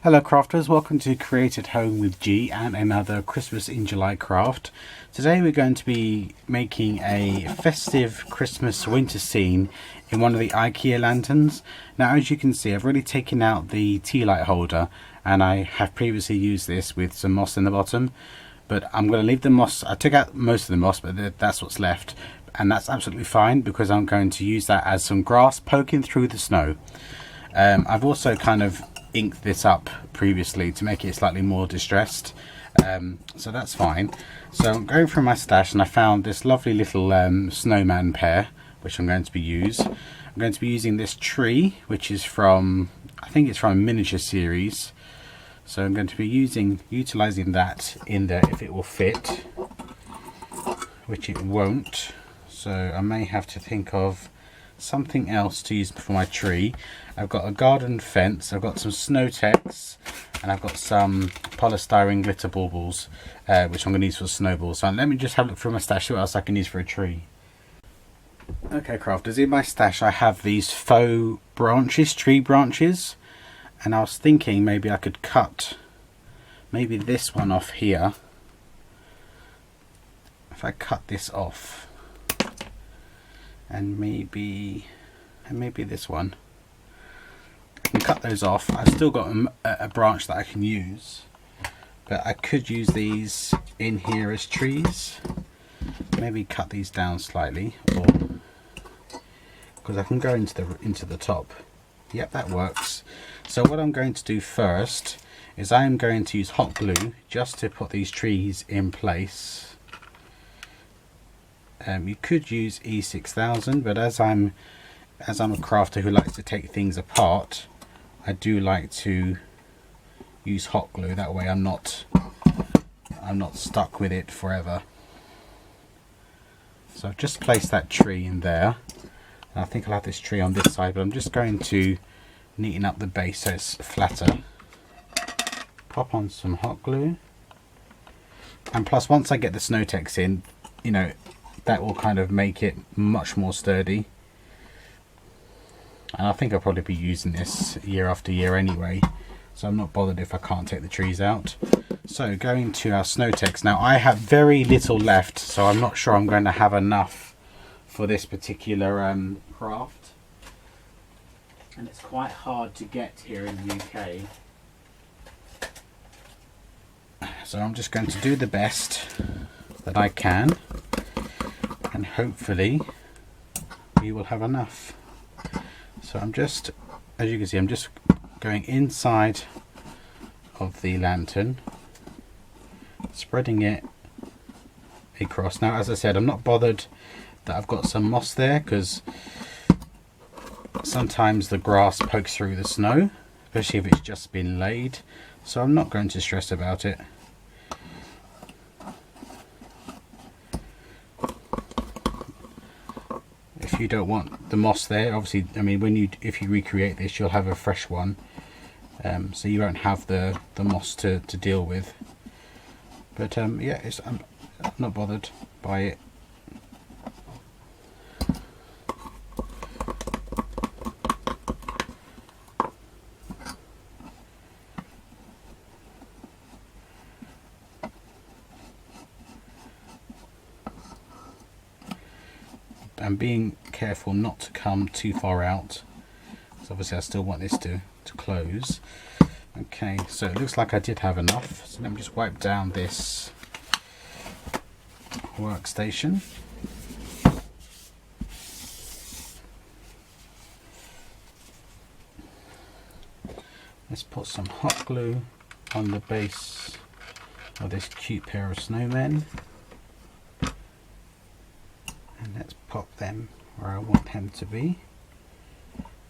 Hello crafters, welcome to Create at Home with G and another Christmas in July craft. Today we're going to be making a festive Christmas winter scene in one of the IKEA lanterns. Now as you can see, I've already taken out the tea light holder and I have previously used this with some moss in the bottom, but I'm going to leave the moss. I took out most of the moss, but that's what's left, and that's absolutely fine because I'm going to use that as some grass poking through the snow. I've also kind of inked this up previously to make it slightly more distressed, so that's fine. So I'm going through my stash and I found this lovely little snowman pair which I'm going to be using this tree, which is from, I think it's from a miniature series, so I'm going to be utilizing that in there if it will fit, which it won't, so I may have to think of something else to use for my tree. I've got a garden fence, I've got some Snow-Tex, and I've got some polystyrene glitter baubles, which I'm going to use for snowballs. So let me just have a look through my stash, see what else I can use for a tree. Okay crafters, in my stash I have these faux branches, tree branches, and I was thinking maybe I could cut maybe this one off here. If I cut this off, and maybe this one, I can cut those off. I've still got a branch that I can use, but I could use these in here as trees. Maybe cut these down slightly, or because I can go into the top. Yep, that works. So what I'm going to do first is I am going to use hot glue just to put these trees in place. You could use E6000, but as I'm a crafter who likes to take things apart, I do like to use hot glue. That way I'm not stuck with it forever. So I've just placed that tree in there. And I think I'll have this tree on this side, but I'm just going to neaten up the base so it's flatter. Pop on some hot glue, and plus once I get the Snow-Tex in, you know, that will kind of make it much more sturdy. And I think I'll probably be using this year after year anyway, so I'm not bothered if I can't take the trees out. So going to our Snow-Tex. Now I have very little left, so I'm not sure I'm going to have enough for this particular craft. And it's quite hard to get here in the UK. So I'm just going to do the best that I can, and hopefully we will have enough. So I'm just, as you can see, I'm just going inside of the lantern, spreading it across. Now as I said, I'm not bothered that I've got some moss there, because sometimes the grass pokes through the snow, especially if it's just been laid, so I'm not going to stress about it. If you don't want the moss there, obviously, I mean, if you recreate this, you'll have a fresh one, so you won't have the moss to deal with. But yeah, I'm not bothered by it. And being careful not to come too far out, so obviously I still want this to close. Okay, so it looks like I did have enough, so let me just wipe down this workstation. Let's put some hot glue on the base of this cute pair of snowmen. And let's pop them where I want them to be.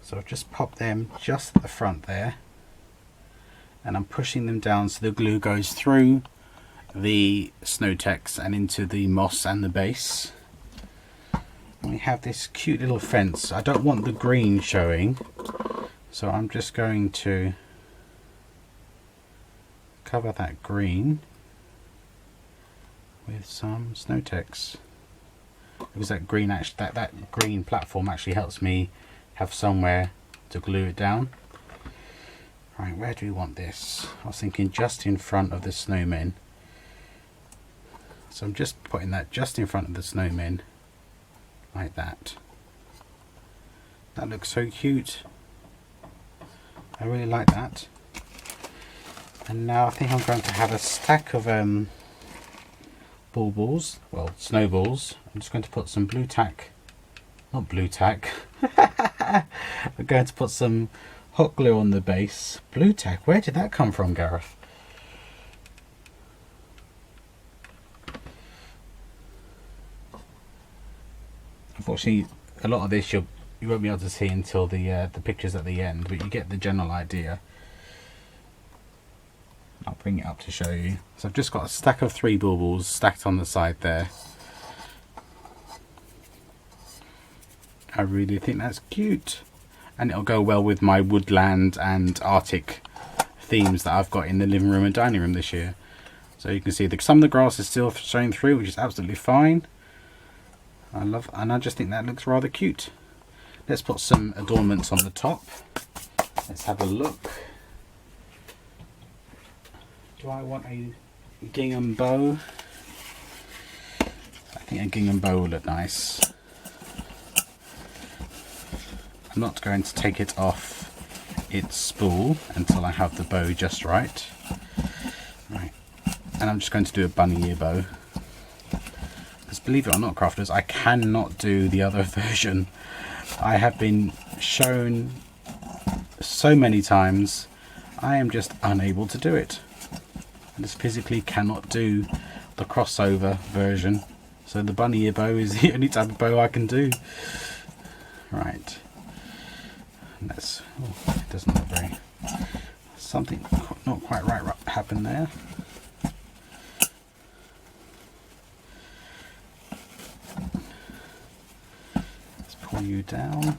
So I've just popped them just at the front there, and I'm pushing them down so the glue goes through the Snow-Tex and into the moss and the base. And we have this cute little fence. I don't want the green showing, so I'm just going to cover that green with some Snow-Tex, because that green that green platform actually helps me have somewhere to glue it down. Right, where do we want this? I was thinking just in front of the snowmen. So I'm just putting that just in front of the snowmen, like that. That looks so cute. I really like that. And now I think I'm going to have a stack of baubles, well, snowballs. I'm just going to put some blue tack, not blue tack. I'm going to put some hot glue on the base. Blue tack, where did that come from, Gareth? Unfortunately, a lot of this you won't be able to see until the pictures at the end, but you get the general idea. I'll bring it up to show you. So I've just got a stack of 3 baubles stacked on the side there. I really think that's cute, and it'll go well with my woodland and Arctic themes that I've got in the living room and dining room this year. So you can see that some of the grass is still showing through, which is absolutely fine. I just think that looks rather cute. Let's put some adornments on the top. Let's have a look. Do I want a gingham bow? I think a gingham bow will look nice. I'm not going to take it off its spool until I have the bow just right. Right, and I'm just going to do a bunny ear bow. Because believe it or not, crafters, I cannot do the other version. I have been shown so many times, I am just unable to do it. I just physically cannot do the crossover version. So the bunny ear bow is the only type of bow I can do. Right. That's, oh, it doesn't look very, something not quite right happened there. Let's pull you down.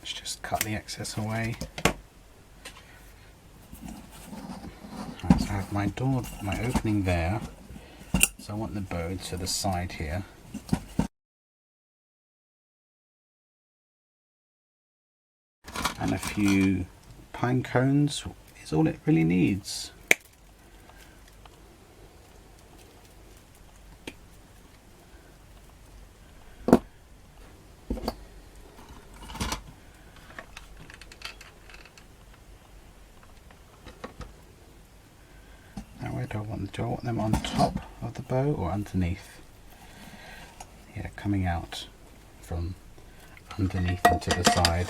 Let's just cut the excess away. Right, so I have my door, my opening there. So I want the bow to the side here. And a few pine cones is all it really needs. Where do I want them? Do I want them on top of the bow or underneath? Yeah, coming out from underneath and to the side.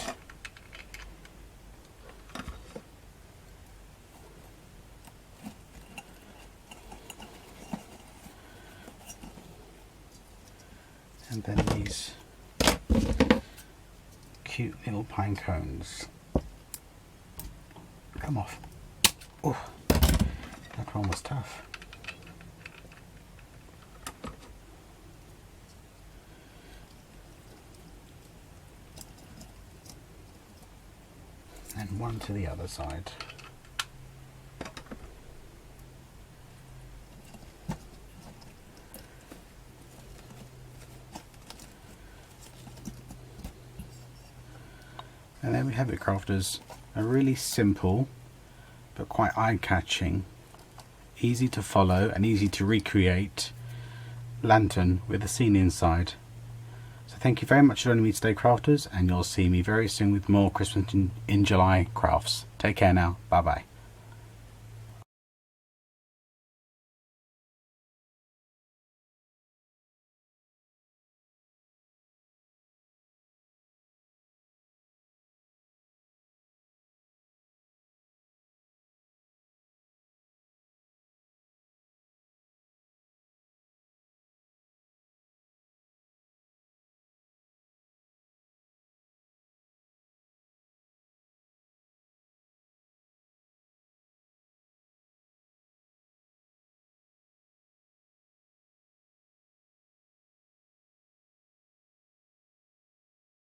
And then these cute little pine cones. Come off. Oh. That one was tough. And one to the other side. And there we have it, crafters. A really simple but quite eye-catching, easy to follow and easy to recreate lantern with a scene inside. So thank you very much for joining me today, crafters, and you'll see me very soon with more Christmas in July crafts. Take care now. Bye bye.